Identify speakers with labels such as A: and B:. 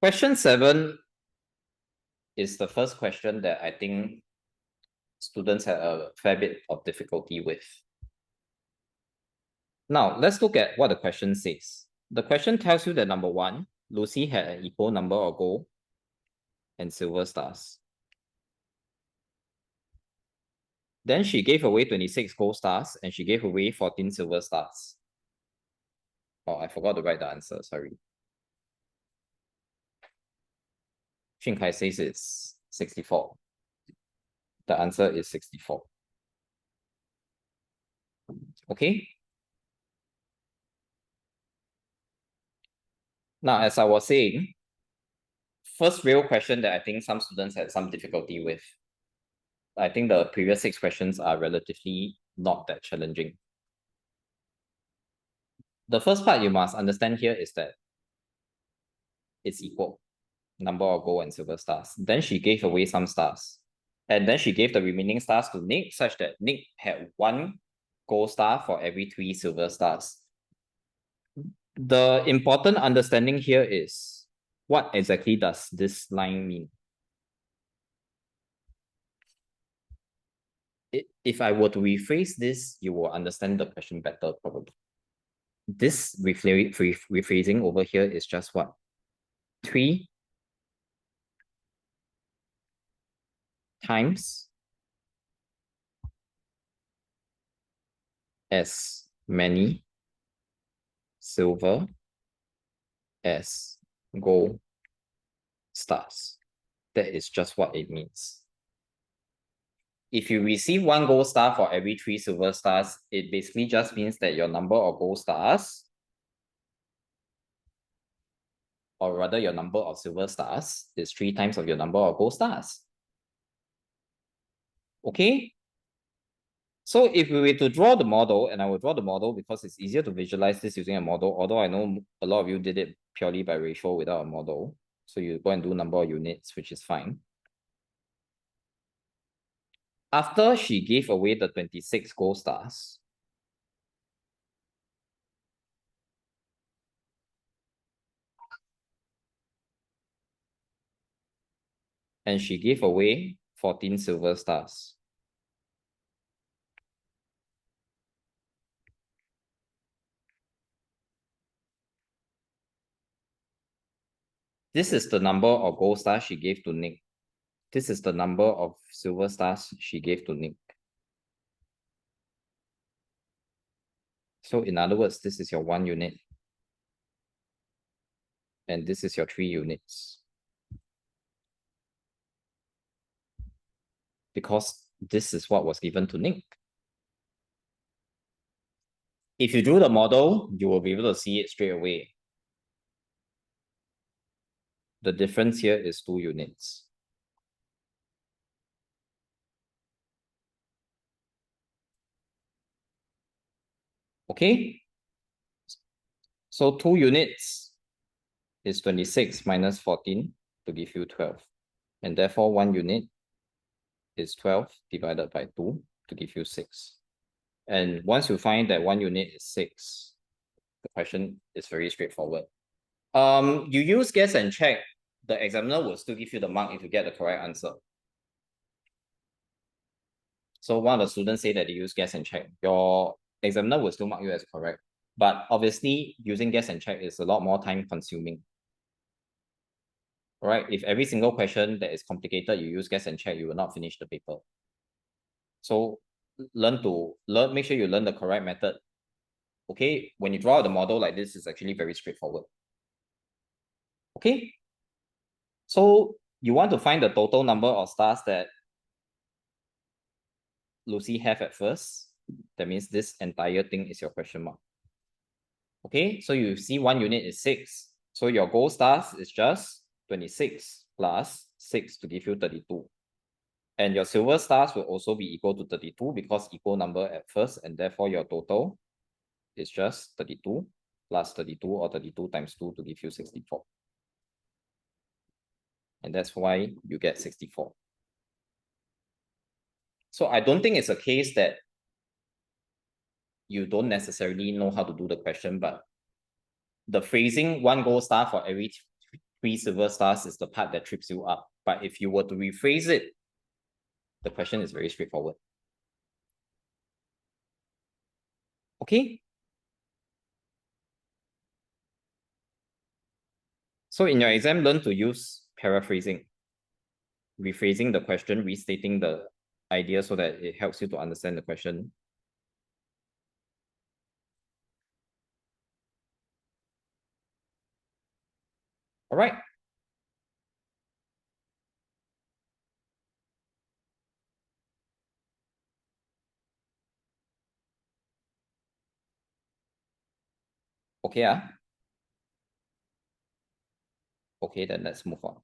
A: Question 7 is the first question that I think students had a fair bit of difficulty with. Now, let's look at what the question says. The question tells you that number 1, Lucy had an equal number of gold and silver stars. Then she gave away 26 gold stars and she gave away 14 silver stars. Oh, I forgot to write the answer, sorry. Xinkai says it's 64. The answer is 64. Okay. Now, as I was saying, first real question that I think some students had some difficulty with. I think the previous 6 questions are relatively not that challenging. The first part you must understand here is that it's equal, number of gold and silver stars. Then she gave away some stars. And then she gave the remaining stars to Nick, such that Nick had 1 gold star for every 3 silver stars. The important understanding here is, what exactly does this line mean? If I were to rephrase this, you will understand the question better, probably. This rephrasing over here is just what? 3 times as many silver as gold stars. That is just what it means. If you receive 1 gold star for every 3 silver stars, it basically just means that your number of gold stars, or rather your number of silver stars, is 3 times of your number of gold stars. Okay? So if we were to draw the model, and I will draw the model because it's easier to visualize this using a model, although I know a lot of you did it purely by ratio without a model. So you go and do number of units, which is fine. After she gave away the 26 gold stars, and she gave away 14 silver stars. This is the number of gold stars she gave to Nick. This is the number of silver stars she gave to Nick. So in other words, this is your 1 unit. And this is your 3 units. Because this is what was given to Nick. If you drew the model, you will be able to see it straight away. The difference here is 2 units. Okay? So 2 units is 26 minus 14 to give you 12. And therefore 1 unit is 12 divided by 2 to give you 6. And once you find that 1 unit is 6, the question is very straightforward. You use guess and check, the examiner will still give you the mark if you get the correct answer. So one of the students say that they use guess and check. Your examiner will still mark you as correct. But obviously, using guess and check is a lot more time consuming. All right, if every single question that is complicated, you use guess and check, you will not finish the paper. So make sure you learn the correct method. Okay, when you draw the model like this, it's actually very straightforward. Okay, so you want to find the total number of stars that Lucy have at first. That means this entire thing is your question mark. Okay, so you see 1 unit is 6. So your gold stars is just 26 plus 6 to give you 32. And your silver stars will also be equal to 32 because equal number at first, and therefore your total is just 32 plus 32 or 32 times 2 to give you 64. And that's why you get 64. So I don't think it's a case that you don't necessarily know how to do the question, but the phrasing 1 gold star for every 3 silver stars is the part that trips you up. But if you were to rephrase it, the question is very straightforward. Okay? So in your exam, learn to use paraphrasing. Rephrasing the question, restating the idea so that it helps you to understand the question. All right. Okay, then let's move on.